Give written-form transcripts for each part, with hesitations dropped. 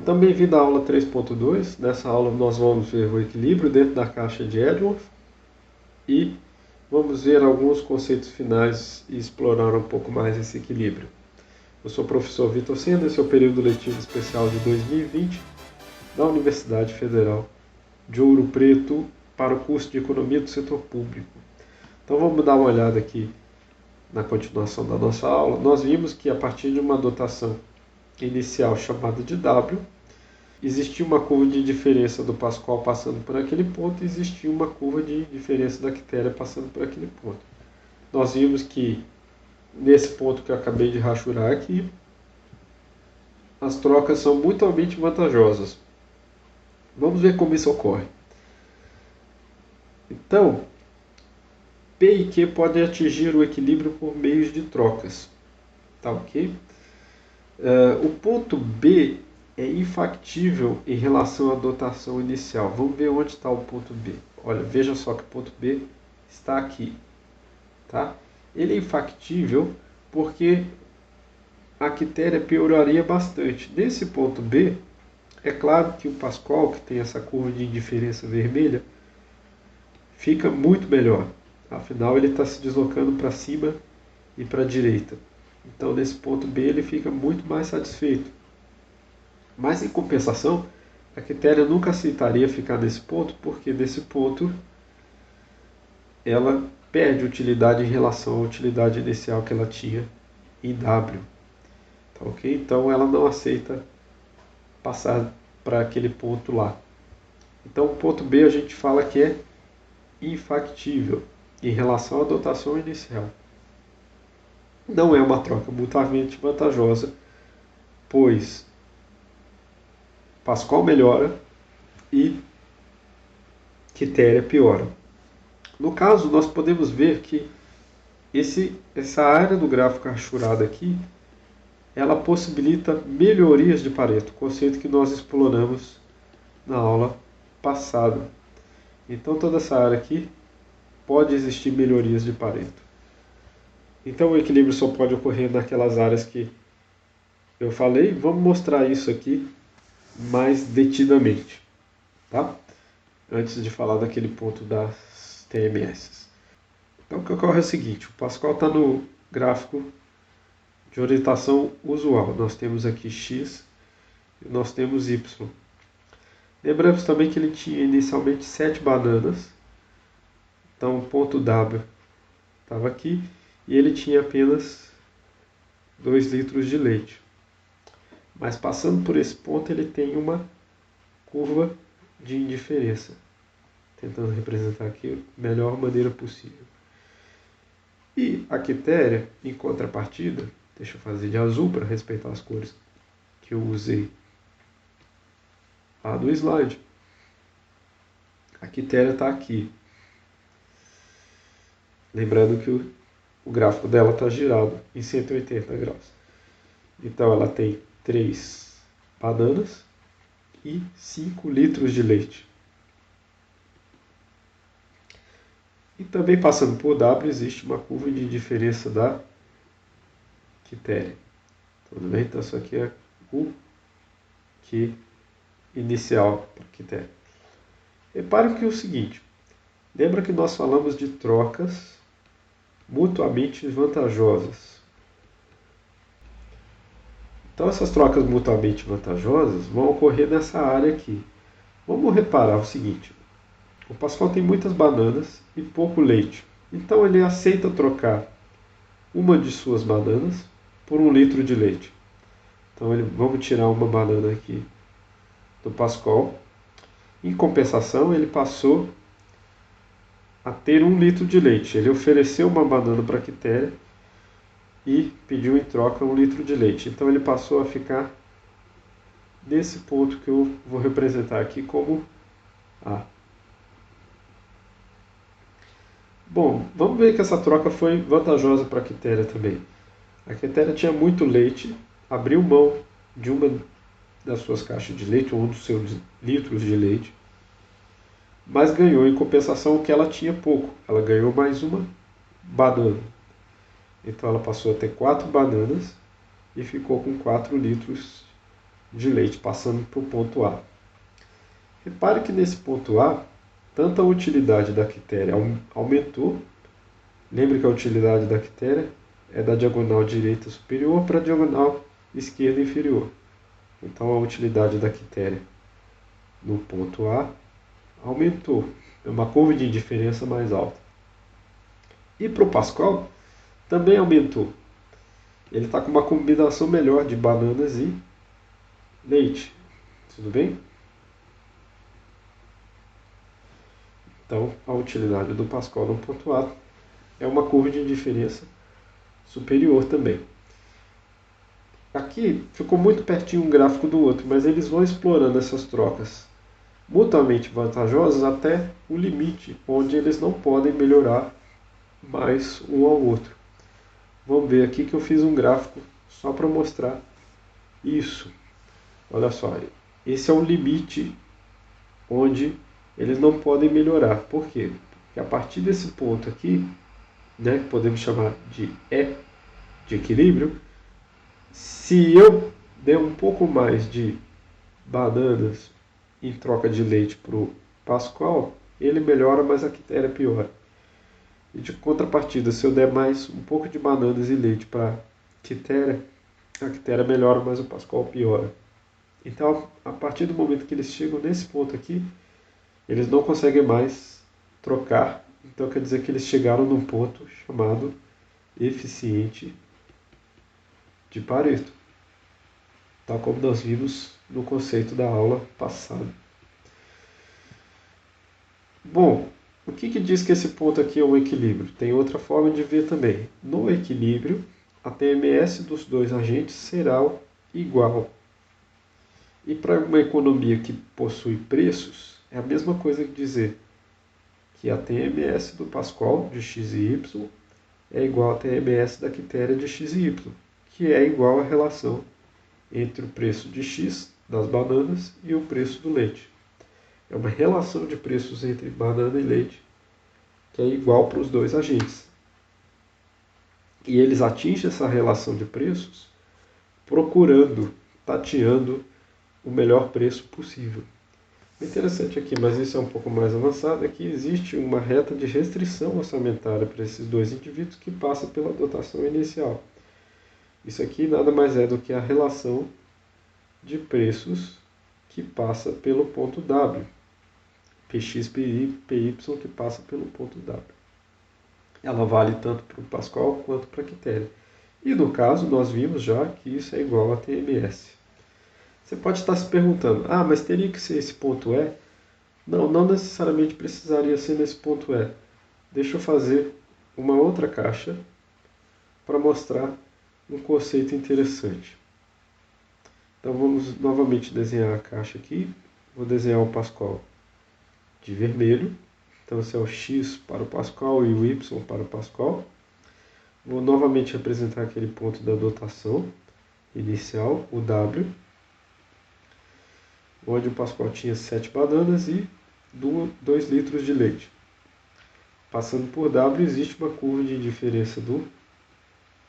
Então, bem-vindo à aula 3.2. Nessa aula nós vamos ver o equilíbrio dentro da caixa de Edworth e vamos ver alguns conceitos finais e explorar um pouco mais esse equilíbrio. Eu sou o professor Vitor Sena, esse é o período letivo especial de 2020 da Universidade Federal de Ouro Preto para o curso de Economia do Setor Público. Então vamos dar uma olhada aqui na continuação da nossa aula. Nós vimos que a partir de uma dotação inicial chamada de W, existia uma curva de diferença do Pascal passando por aquele ponto e existia uma curva de diferença da quitéria passando por aquele ponto. Nós vimos que nesse ponto que eu acabei de rachurar aqui, as trocas são mutuamente vantajosas. Vamos ver como isso ocorre. Então, P e Q podem atingir o equilíbrio por meio de trocas. Tá ok? O ponto B é infactível em relação à dotação inicial. Vamos ver onde está o ponto B. Olha, veja só que o ponto B está aqui. Tá? Ele é infactível porque a quitéria pioraria bastante. Nesse ponto B, é claro que o Pascal, que tem essa curva de indiferença vermelha, fica muito melhor. Afinal, ele está se deslocando para cima e para a direita. Então, nesse ponto B, ele fica muito mais satisfeito. Mas, em compensação, a quitéria nunca aceitaria ficar nesse ponto, porque nesse ponto ela perde utilidade em relação à utilidade inicial que ela tinha em W. Tá, ok? Então, ela não aceita passar para aquele ponto lá. Então, o ponto B a gente fala que é infactível em relação à dotação inicial. Não é uma troca mutuamente vantajosa, pois Pascal melhora e quitéria piora. No caso, nós podemos ver que essa área do gráfico rachurada aqui, ela possibilita melhorias de Pareto, conceito que nós exploramos na aula passada. Então, toda essa área aqui pode existir melhorias de Pareto. Então, o equilíbrio só pode ocorrer naquelas áreas que eu falei. Vamos mostrar isso aqui mais detidamente, tá? Antes de falar daquele ponto das TMS. Então, o que ocorre é o seguinte: o Pascal está no gráfico de orientação usual. Nós temos aqui X e nós temos Y. Lembramos também que ele tinha inicialmente 7 bananas. Então, o ponto W estava aqui e ele tinha apenas 2 litros de leite. Mas passando por esse ponto, ele tem uma curva de indiferença, tentando representar aqui da melhor maneira possível. E a quitéria, em contrapartida, deixa eu fazer de azul para respeitar as cores que eu usei lá no slide. A quitéria está aqui. Lembrando que o gráfico dela está girado em 180 graus. Então ela tem 3 bananas e 5 litros de leite. E também passando por W existe uma curva de diferença da quitéria. Tudo bem? Então isso aqui é o Q inicial para a quitéria. Repare que é o seguinte: lembra que nós falamos de trocas mutuamente vantajosas. Então essas trocas mutuamente vantajosas vão ocorrer nessa área aqui. Vamos reparar o seguinte: o Pascal tem muitas bananas e pouco leite. Então ele aceita trocar uma de suas bananas por 1 litro de leite. Então vamos tirar uma banana aqui do Pascal. Em compensação, ele passou a ter 1 litro de leite. Ele ofereceu uma banana para a quitéria e pediu em troca 1 litro de leite. Então ele passou a ficar nesse ponto que eu vou representar aqui como A. Bom, vamos ver que essa troca foi vantajosa para a quitéria também. A quitéria tinha muito leite, abriu mão de uma das suas caixas de leite, ou um dos seus litros de leite, mas ganhou em compensação o que ela tinha pouco. Ela ganhou mais uma banana. Então ela passou a ter 4 bananas e ficou com 4 litros de leite, passando para o ponto A. Repare que nesse ponto A, tanto a utilidade da quitéria aumentou. Lembre que a utilidade da quitéria é da diagonal direita superior para a diagonal esquerda inferior. Então a utilidade da quitéria no ponto A aumentou. É uma curva de indiferença mais alta. E para o Pascal também aumentou. Ele está com uma combinação melhor de bananas e leite. Tudo bem? Então a utilidade do Pascal no ponto A é uma curva de indiferença superior também. Aqui ficou muito pertinho um gráfico do outro, mas eles vão explorando essas trocas mutuamente vantajosas até o limite, onde eles não podem melhorar mais um ao outro. Vamos ver aqui que eu fiz um gráfico só para mostrar isso. Olha só, esse é o limite onde eles não podem melhorar. Por quê? Porque a partir desse ponto aqui, né, que podemos chamar de E de equilíbrio, se eu der um pouco mais de bananas em troca de leite para o Pascal, ele melhora, mas a quitéria piora. E de contrapartida, se eu der mais um pouco de bananas e leite para a quitéria melhora, mas o Pascal piora. Então, a partir do momento que eles chegam nesse ponto aqui, eles não conseguem mais trocar. Então, quer dizer que eles chegaram num ponto chamado eficiente de Pareto, tal como nós vimos no conceito da aula passada. Bom, o que diz que esse ponto aqui é um equilíbrio? Tem outra forma de ver também. No equilíbrio, a TMS dos dois agentes será igual. E para uma economia que possui preços, é a mesma coisa que dizer que a TMS do Pascal de x e y é igual a TMS da quitéria de x e y, que é igual à relação entre o preço de x das bananas e o preço do leite. É uma relação de preços entre banana e leite que é igual para os dois agentes. E eles atingem essa relação de preços procurando, tateando o melhor preço possível. O interessante aqui, mas isso é um pouco mais avançado, é que existe uma reta de restrição orçamentária para esses dois indivíduos que passa pela dotação inicial. Isso aqui nada mais é do que a relação de preços que passa pelo ponto W. Px, Py que passa pelo ponto W. Ela vale tanto para o Pascal quanto para a quitéria. E no caso, nós vimos já que isso é igual a TMS. Você pode estar se perguntando, mas teria que ser esse ponto E? Não, não necessariamente precisaria ser nesse ponto E. Deixa eu fazer uma outra caixa para mostrar um conceito interessante. Então vamos novamente desenhar a caixa aqui. Vou desenhar o Pascal de vermelho. Então esse é o X para o Pascal e o Y para o Pascal. Vou novamente representar aquele ponto da dotação inicial, o W, onde o Pascal tinha 7 bananas e 2 litros de leite. Passando por W existe uma curva de diferença do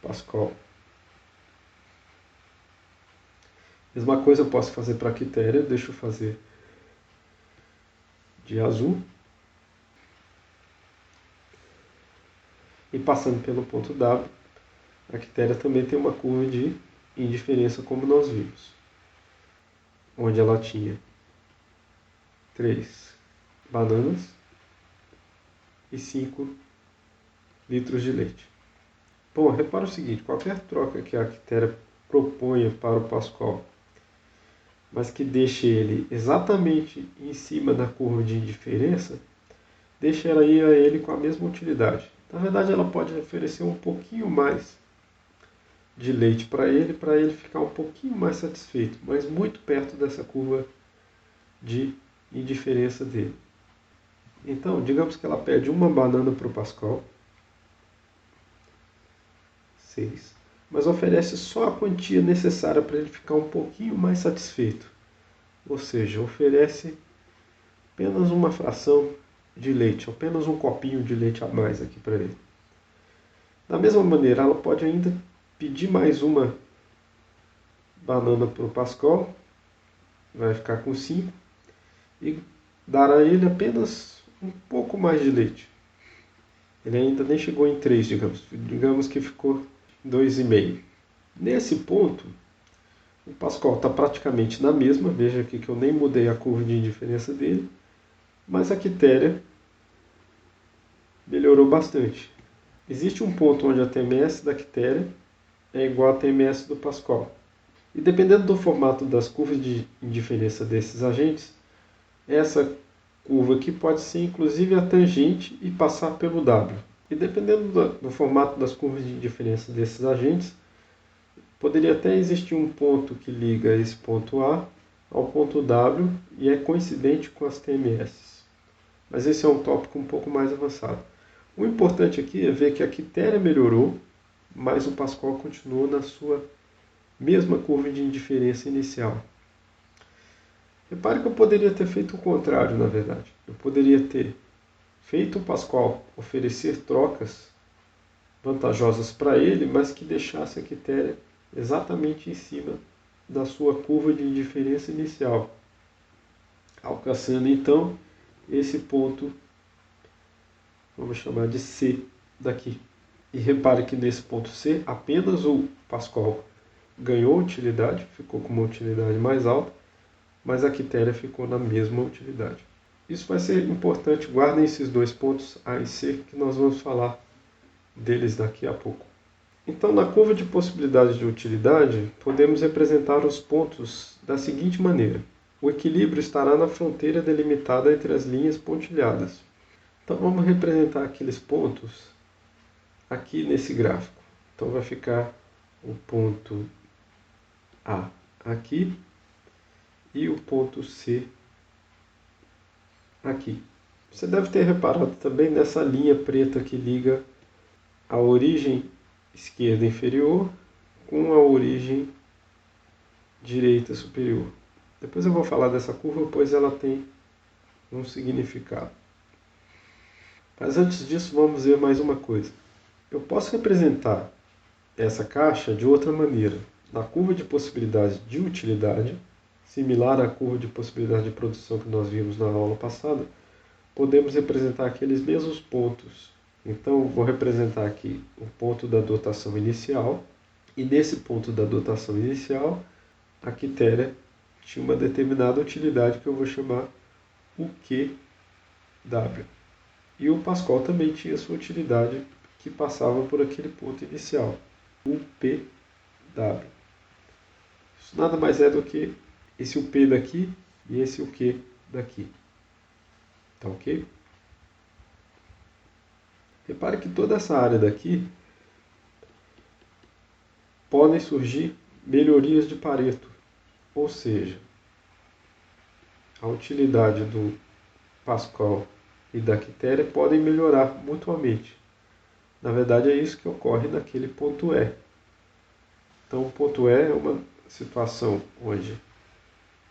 Pascal. Mesma coisa eu posso fazer para a quitéria, deixa eu fazer de azul. E passando pelo ponto W, a quitéria também tem uma curva de indiferença como nós vimos, onde ela tinha 3 bananas e 5 litros de leite. Bom, repara o seguinte, qualquer troca que a quitéria proponha para o Pascal, mas que deixe ele exatamente em cima da curva de indiferença, deixa ela ir a ele com a mesma utilidade. Na verdade, ela pode oferecer um pouquinho mais de leite para ele ficar um pouquinho mais satisfeito, mas muito perto dessa curva de indiferença dele. Então, digamos que ela pede uma banana para o Pascal, 6, mas oferece só a quantia necessária para ele ficar um pouquinho mais satisfeito. Ou seja, oferece apenas uma fração de leite, apenas um copinho de leite a mais aqui para ele. Da mesma maneira, ela pode ainda pedir mais uma banana para o Pascal, vai ficar com 5 e dar a ele apenas um pouco mais de leite. Ele ainda nem chegou em 3, digamos que ficou 2,5. Nesse ponto, o Pascoal está praticamente na mesma, veja aqui que eu nem mudei a curva de indiferença dele, mas a quitéria melhorou bastante. Existe um ponto onde a TMS da quitéria é igual a TMS do Pascoal. E dependendo do formato das curvas de indiferença desses agentes, essa curva aqui pode ser inclusive a tangente e passar pelo W. E dependendo do formato das curvas de indiferença desses agentes, poderia até existir um ponto que liga esse ponto A ao ponto W e é coincidente com as TMS. Mas esse é um tópico um pouco mais avançado. O importante aqui é ver que a quitéria melhorou, mas o Pascoal continuou na sua mesma curva de indiferença inicial. Repare que eu poderia ter feito o contrário, na verdade. Eu poderia ter feito o Pascoal oferecer trocas vantajosas para ele, mas que deixasse a quitéria exatamente em cima da sua curva de indiferença inicial, alcançando então esse ponto, vamos chamar de C daqui. E repare que nesse ponto C, apenas o Pascoal ganhou utilidade, ficou com uma utilidade mais alta, mas a quitéria ficou na mesma utilidade. Isso vai ser importante, guardem esses dois pontos A e C, que nós vamos falar deles daqui a pouco. Então, na curva de possibilidades de utilidade, podemos representar os pontos da seguinte maneira. O equilíbrio estará na fronteira delimitada entre as linhas pontilhadas. Então, vamos representar aqueles pontos aqui nesse gráfico. Então, vai ficar o ponto A aqui e o ponto C aqui. Você deve ter reparado também nessa linha preta que liga a origem esquerda inferior com a origem direita superior. Depois eu vou falar dessa curva, pois ela tem um significado. Mas antes disso, vamos ver mais uma coisa. Eu posso representar essa caixa de outra maneira. Na curva de possibilidade de utilidade, similar à curva de possibilidade de produção que nós vimos na aula passada, podemos representar aqueles mesmos pontos. Então, vou representar aqui o ponto da dotação inicial, e nesse ponto da dotação inicial, a quitéria tinha uma determinada utilidade que eu vou chamar UQW. E o Pascoal também tinha sua utilidade que passava por aquele ponto inicial, UPW. Isso nada mais é do que esse UP daqui e esse UQ daqui. Tá ok? Repare que toda essa área daqui podem surgir melhorias de Pareto, ou seja, a utilidade do Pascal e da quitéria podem melhorar mutuamente. Na verdade é isso que ocorre naquele ponto E. Então o ponto E é uma situação onde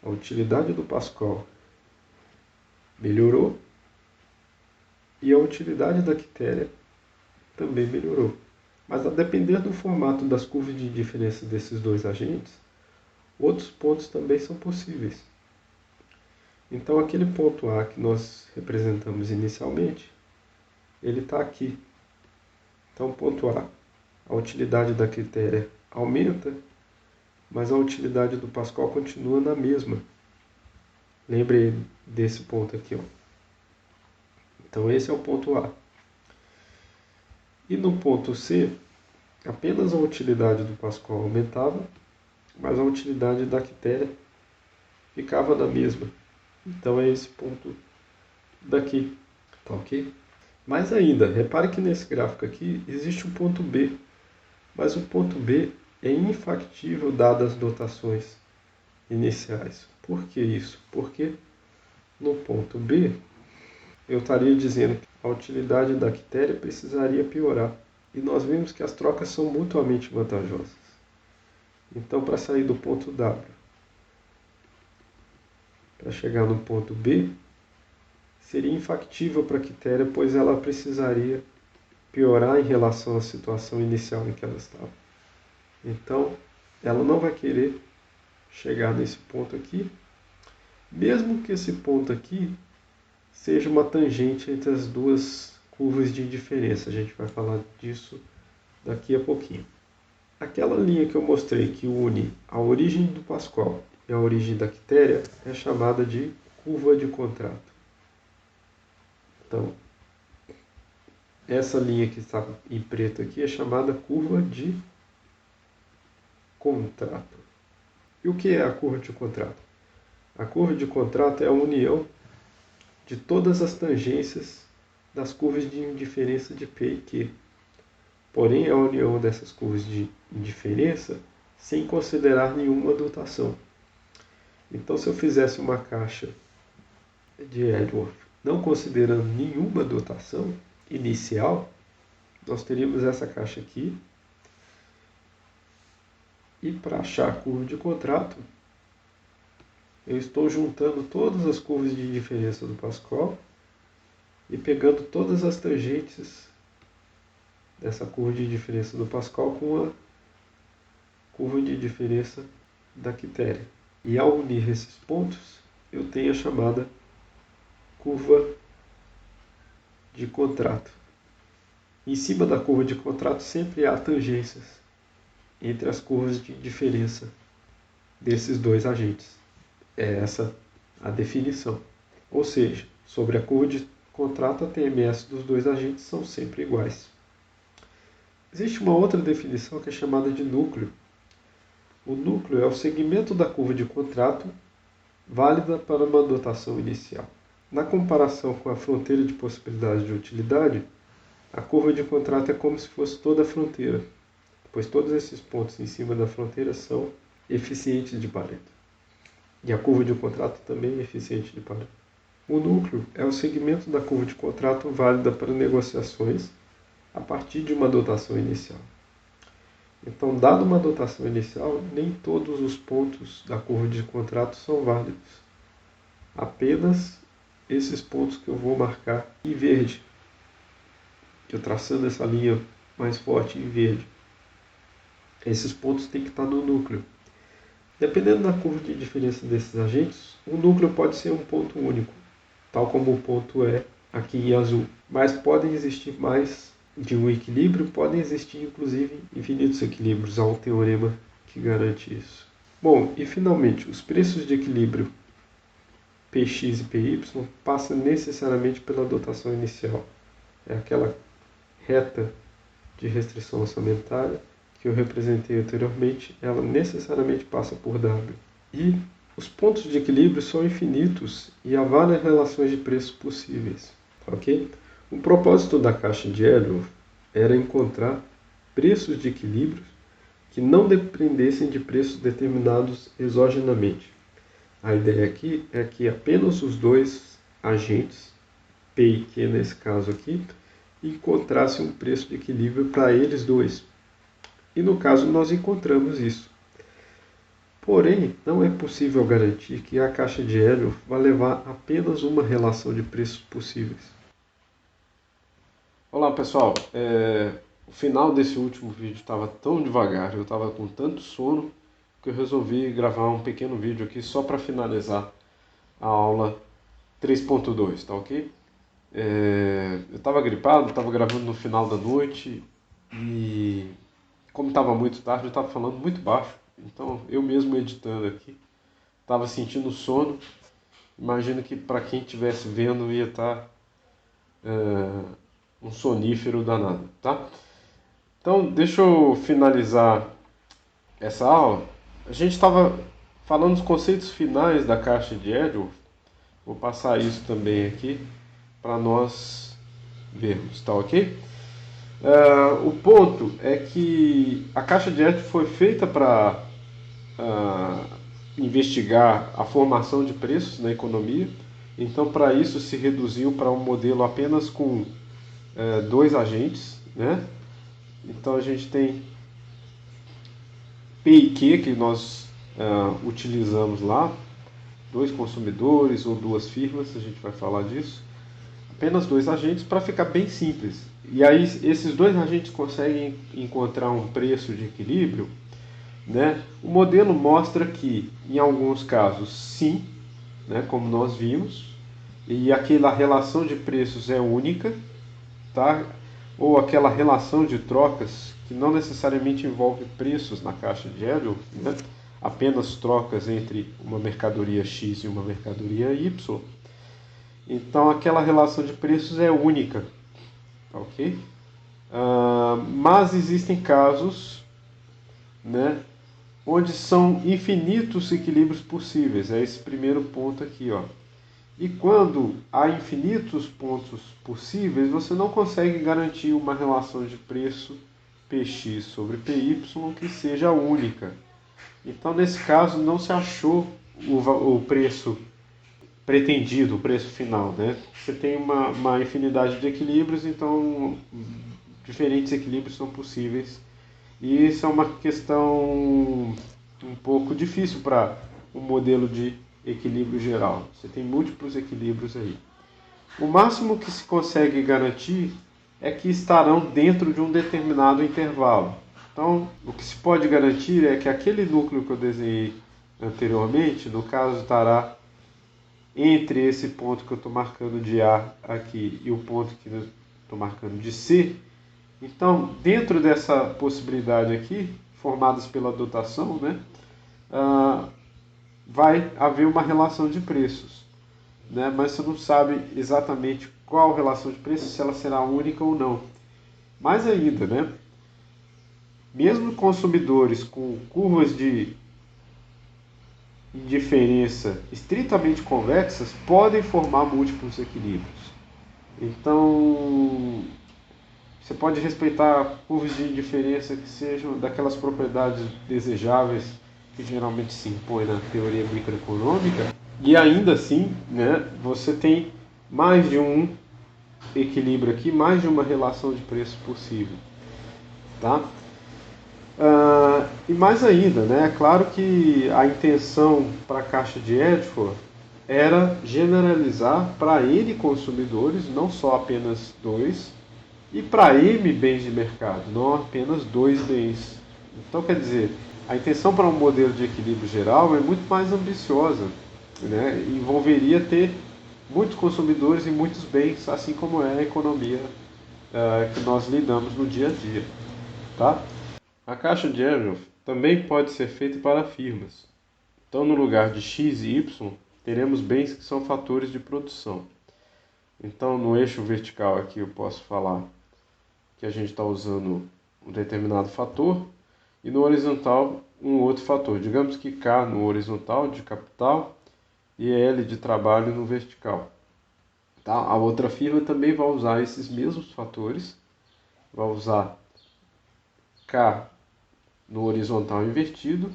a utilidade do Pascal melhorou e a utilidade da quitéria também melhorou. Mas a depender do formato das curvas de diferença desses dois agentes, outros pontos também são possíveis. Então aquele ponto A que nós representamos inicialmente, ele está aqui. Então ponto a utilidade da quitéria aumenta, mas a utilidade do Pascal continua na mesma. Lembre desse ponto aqui, ó. Então esse é o ponto A. E no ponto C, apenas a utilidade do Pascal aumentava, mas a utilidade da quitéria ficava na mesma. Então é esse ponto daqui, tá ok? Mais ainda, repare que nesse gráfico aqui existe um ponto B, mas o ponto B é infactível dadas as dotações iniciais. Por que isso? Porque no ponto B eu estaria dizendo que a utilidade da quitéria precisaria piorar. E nós vimos que as trocas são mutuamente vantajosas. Então, para sair do ponto W, para chegar no ponto B, seria infactível para a quitéria, pois ela precisaria piorar em relação à situação inicial em que ela estava. Então, ela não vai querer chegar nesse ponto aqui, mesmo que esse ponto aqui seja uma tangente entre as duas curvas de indiferença. A gente vai falar disso daqui a pouquinho. Aquela linha que eu mostrei que une a origem do Pascal e a origem da quitéria é chamada de curva de contrato. Então, essa linha que está em preto aqui é chamada curva de contrato. E o que é a curva de contrato? A curva de contrato é a união de todas as tangências das curvas de indiferença de P e Q. Porém, é a união dessas curvas de indiferença sem considerar nenhuma dotação. Então, se eu fizesse uma caixa de Edworth não considerando nenhuma dotação inicial, nós teríamos essa caixa aqui. E para achar a curva de contrato, eu estou juntando todas as curvas de indiferença do Pascal e pegando todas as tangentes dessa curva de indiferença do Pascal com a curva de indiferença da quitéria. E ao unir esses pontos, eu tenho a chamada curva de contrato. Em cima da curva de contrato sempre há tangências entre as curvas de indiferença desses dois agentes. É essa a definição. Ou seja, sobre a curva de contrato, a TMS dos dois agentes são sempre iguais. Existe uma outra definição que é chamada de núcleo. O núcleo é o segmento da curva de contrato válida para uma dotação inicial. Na comparação com a fronteira de possibilidades de utilidade, a curva de contrato é como se fosse toda a fronteira, pois todos esses pontos em cima da fronteira são eficientes de Pareto. E a curva de contrato também é eficiente de Pareto. O núcleo é o segmento da curva de contrato válida para negociações a partir de uma dotação inicial. Então, dada uma dotação inicial, nem todos os pontos da curva de contrato são válidos. Apenas esses pontos que eu vou marcar em verde. Eu traçando essa linha mais forte em verde. Esses pontos têm que estar no núcleo. Dependendo da curva de diferença desses agentes, o núcleo pode ser um ponto único, tal como o ponto é aqui em azul. Mas podem existir mais de um equilíbrio, podem existir inclusive infinitos equilíbrios. Há um teorema que garante isso. Bom, e finalmente, os preços de equilíbrio Px e Py passam necessariamente pela dotação inicial. É aquela reta de restrição orçamentária que eu representei anteriormente, ela necessariamente passa por W. E os pontos de equilíbrio são infinitos e há várias relações de preços possíveis. Ok? O propósito da caixa de Edworth era encontrar preços de equilíbrio que não dependessem de preços determinados exogenamente. A ideia aqui é que apenas os dois agentes, P e Q nesse caso aqui, encontrassem um preço de equilíbrio para eles dois. E no caso nós encontramos isso. Porém, não é possível garantir que a caixa de Edworth vai levar apenas uma relação de preços possíveis. Olá pessoal, o final desse último vídeo estava tão devagar, eu estava com tanto sono que eu resolvi gravar um pequeno vídeo aqui só para finalizar a aula 3.2, tá ok? Eu estava gripado, estava gravando no final da noite e como estava muito tarde eu estava falando muito baixo, então eu mesmo editando aqui, estava sentindo sono. Imagino que para quem estivesse vendo ia estar um sonífero danado, tá? Então deixa eu finalizar essa aula. A gente estava falando dos conceitos finais da caixa de Edworth. Vou passar isso também aqui para nós vermos, tá ok? O ponto é que a caixa de Edworth foi feita para investigar a formação de preços na economia. Então, para isso se reduziu para um modelo apenas com dois agentes, né? Então a gente tem P e Q que nós utilizamos lá, dois consumidores ou duas firmas, a gente vai falar disso. Apenas dois agentes para ficar bem simples. E aí esses dois agentes conseguem encontrar um preço de equilíbrio, né? O modelo mostra que em alguns casos sim, né, como nós vimos, e aquela relação de preços é única, tá? Ou aquela relação de trocas que não necessariamente envolve preços na caixa de Elliott, né? Apenas trocas entre uma mercadoria X e uma mercadoria Y. Então aquela relação de preços é única, ok? Mas existem casos, né, onde são infinitos equilíbrios possíveis. É esse primeiro ponto aqui, ó. E quando há infinitos pontos possíveis, você não consegue garantir uma relação de preço Px sobre Py que seja única. Então, nesse caso, não se achou o preço pretendido, o preço final, né? Você tem uma infinidade de equilíbrios, então diferentes equilíbrios são possíveis. E isso é uma questão um pouco difícil para um modelo de equilíbrio geral. Você tem múltiplos equilíbrios aí. O máximo que se consegue garantir é que estarão dentro de um determinado intervalo. Então, o que se pode garantir é que aquele núcleo que eu desenhei anteriormente, no caso, estará entre esse ponto que eu estou marcando de A aqui e o ponto que eu estou marcando de C. Então, dentro dessa possibilidade aqui, formadas pela dotação, né, vai haver uma relação de preços, né, mas você não sabe exatamente qual relação de preços, se ela será única ou não. Mais ainda, né, mesmo consumidores com curvas de indiferença estritamente convexas podem formar múltiplos equilíbrios. Então, você pode respeitar curvas de indiferença que sejam daquelas propriedades desejáveis que geralmente se impõem na teoria microeconômica, e ainda assim, né, você tem mais de um equilíbrio aqui, mais de uma relação de preço possível. Tá? E mais ainda, né, é claro que a intenção para a caixa de Edford era generalizar para N consumidores, não só apenas dois, e para M bens de mercado, não apenas dois bens. Então, quer dizer, a intenção para um modelo de equilíbrio geral é muito mais ambiciosa, né? Envolveria ter muitos consumidores e muitos bens, assim como é a economia que nós lidamos no dia a dia. Tá? A caixa de Elliott também pode ser feita para firmas. Então, no lugar de X e Y, teremos bens que são fatores de produção. Então, no eixo vertical aqui eu posso falar que a gente está usando um determinado fator, e no horizontal um outro fator. Digamos que K no horizontal de capital e L de trabalho no vertical. Tá? A outra firma também vai usar esses mesmos fatores, vai usar K no horizontal invertido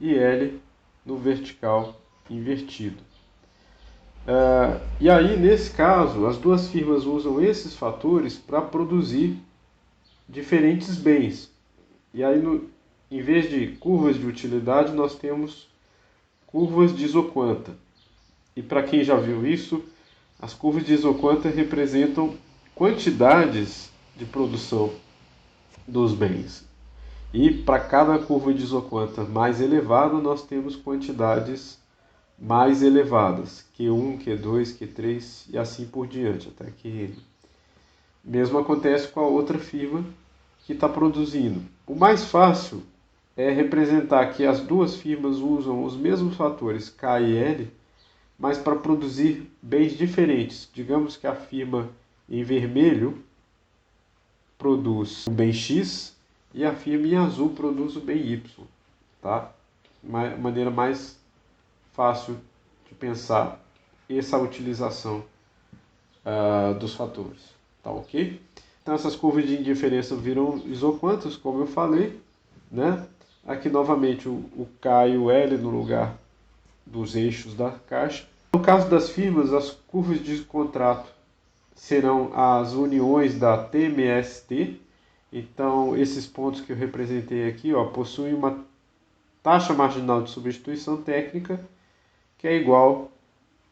e L no vertical invertido. E aí, nesse caso, as duas firmas usam esses fatores para produzir diferentes bens. E aí, em vez de curvas de utilidade, nós temos curvas de isoquanta. E para quem já viu isso, as curvas de isoquanta representam quantidades de produção dos bens. E para cada curva de isoquanta mais elevada, nós temos quantidades mais elevadas, Q1, Q2, Q3 e assim por diante, até Qn. Mesmo acontece com a outra firma que está produzindo. O mais fácil é representar que as duas firmas usam os mesmos fatores K e L, mas para produzir bens diferentes. Digamos que a firma em vermelho produz o bem X e a firma em azul produz o bem Y. Tá? Uma maneira mais fácil de pensar essa utilização dos fatores. Tá ok? Então essas curvas de indiferença viram isoquantas, como eu falei, né? Aqui novamente o K e o L no lugar dos eixos da caixa. No caso das firmas, as curvas de contrato serão as uniões da TMST. Então esses pontos que eu representei aqui, ó, possuem uma taxa marginal de substituição técnica que é igual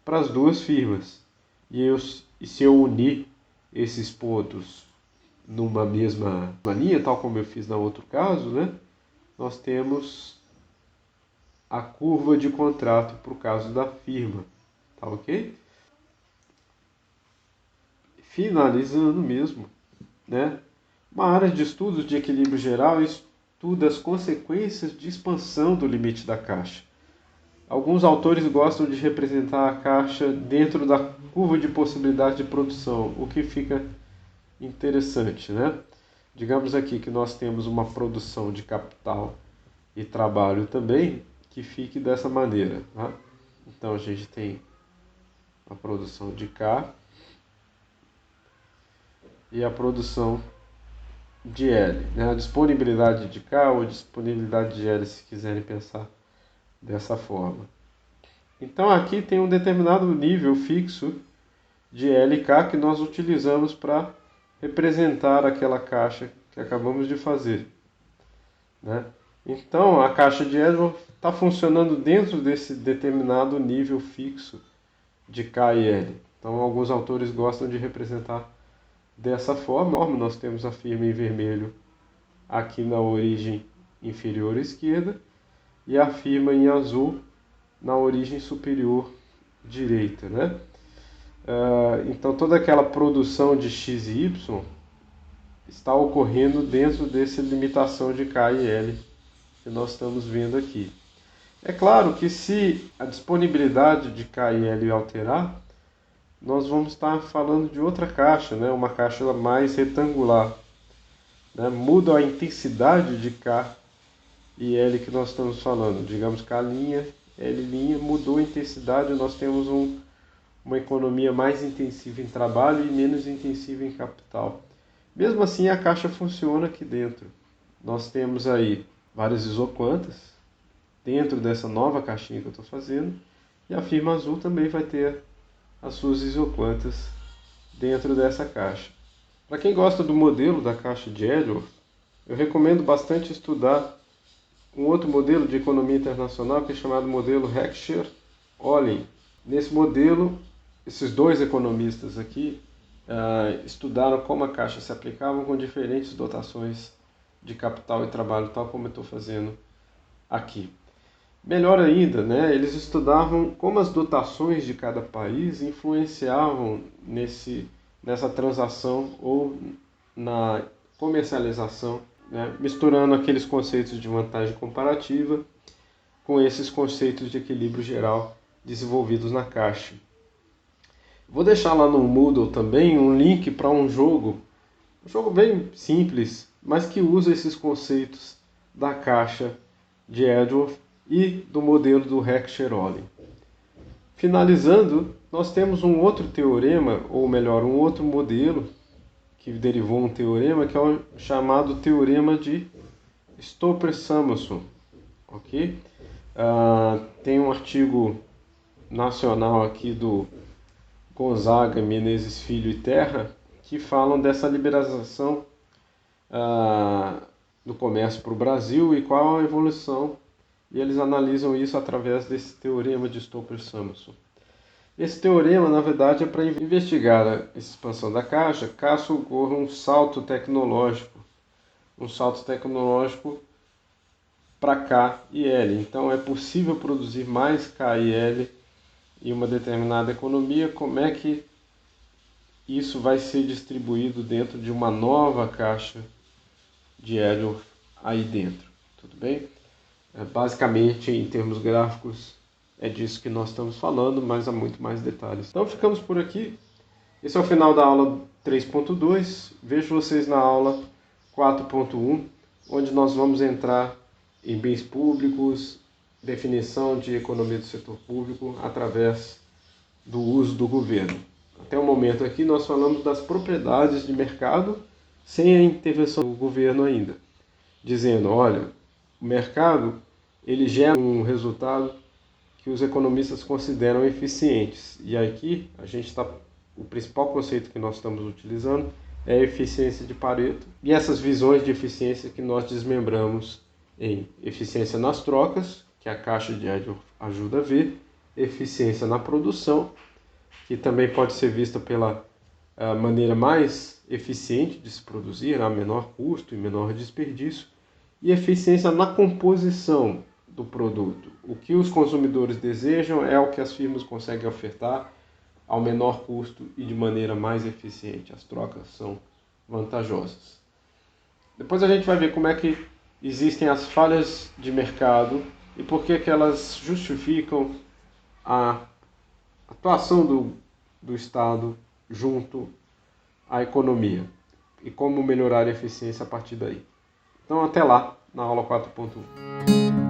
para as duas firmas. E se eu unir esses pontos numa mesma linha, tal como eu fiz no outro caso, né, nós temos a curva de contrato para o caso da firma. tá ok? Finalizando mesmo, né? Uma área de estudos de equilíbrio geral estuda as consequências de expansão do limite da caixa. Alguns autores gostam de representar a caixa dentro da curva de possibilidade de produção, o que fica interessante, né? Digamos aqui que nós temos uma produção de capital e trabalho também, que fique dessa maneira, tá? Então a gente tem a produção de K e a produção de L, né? A disponibilidade de K ou disponibilidade de L, se quiserem pensar dessa forma. Então aqui tem um determinado nível fixo de LK que nós utilizamos para representar aquela caixa que acabamos de fazer, né? Então a caixa de Edgeworth está funcionando dentro desse determinado nível fixo de K e L. Então alguns autores gostam de representar dessa forma. Nós temos a firma em vermelho aqui na origem inferior esquerda e a firma em azul na origem superior direita, né? Então toda aquela produção de x e y está ocorrendo dentro dessa limitação de K e L que nós estamos vendo aqui. É claro que se a disponibilidade de K e L alterar, nós vamos estar falando de outra caixa, né? Uma caixa mais retangular, né? Muda a intensidade de K e L que nós estamos falando. Digamos K', L', mudou a intensidade, nós temos uma economia mais intensiva em trabalho e menos intensiva em capital. Mesmo assim, a caixa funciona aqui dentro. Nós temos aí várias isoquantas dentro dessa nova caixinha que eu estou fazendo, e a firma azul também vai ter as suas isoquantas dentro dessa caixa. Para quem gosta do modelo da caixa de Edgeworth, eu recomendo bastante estudar um outro modelo de economia internacional que é chamado modelo Heckscher-Ohlin. Nesse modelo, esses dois economistas aqui estudaram como a caixa se aplicava com diferentes dotações de capital e trabalho, tal como eu estou fazendo aqui. Melhor ainda, né, eles estudavam como as dotações de cada país influenciavam nessa transação ou na comercialização, né, misturando aqueles conceitos de vantagem comparativa com esses conceitos de equilíbrio geral desenvolvidos na caixa. Vou deixar lá no Moodle também um link para um jogo bem simples, mas que usa esses conceitos da caixa de Edgeworth e do modelo do Heckscher-Ohlin. Finalizando, nós temos um outro teorema, ou melhor, um outro modelo que derivou um teorema, que é o chamado teorema de Stolper-Samuelson. Ok? Tem um artigo nacional aqui do Gonzaga, Menezes Filho e Terra, que falam dessa liberalização do comércio para o Brasil e qual a evolução, e eles analisam isso através desse teorema de Stolper-Samuelson. Esse teorema, na verdade, é para investigar a expansão da caixa caso ocorra um salto tecnológico para K e L. Então é possível produzir mais K e L em uma determinada economia. Como é que isso vai ser distribuído dentro de uma nova caixa de Edgeworth aí dentro? Tudo bem? Basicamente, em termos gráficos, é disso que nós estamos falando, mas há muito mais detalhes. Então ficamos por aqui. Esse é o final da aula 3.2. Vejo vocês na aula 4.1, onde nós vamos entrar em bens públicos, definição de economia do setor público através do uso do governo. Até o momento aqui nós falamos das propriedades de mercado sem a intervenção do governo ainda, dizendo, olha, o mercado ele gera um resultado que os economistas consideram eficientes. E aqui o principal conceito que nós estamos utilizando é a eficiência de Pareto e essas visões de eficiência que nós desmembramos em eficiência nas trocas, que a caixa de Edgeworth ajuda a ver, eficiência na produção, que também pode ser vista pela maneira mais eficiente de se produzir, a menor custo e menor desperdício, e eficiência na composição, do produto. O que os consumidores desejam é o que as firmas conseguem ofertar ao menor custo e de maneira mais eficiente. As trocas são vantajosas. Depois a gente vai ver como é que existem as falhas de mercado e por que elas justificam a atuação do Estado junto à economia e como melhorar a eficiência a partir daí. Então até lá, na aula 4.1.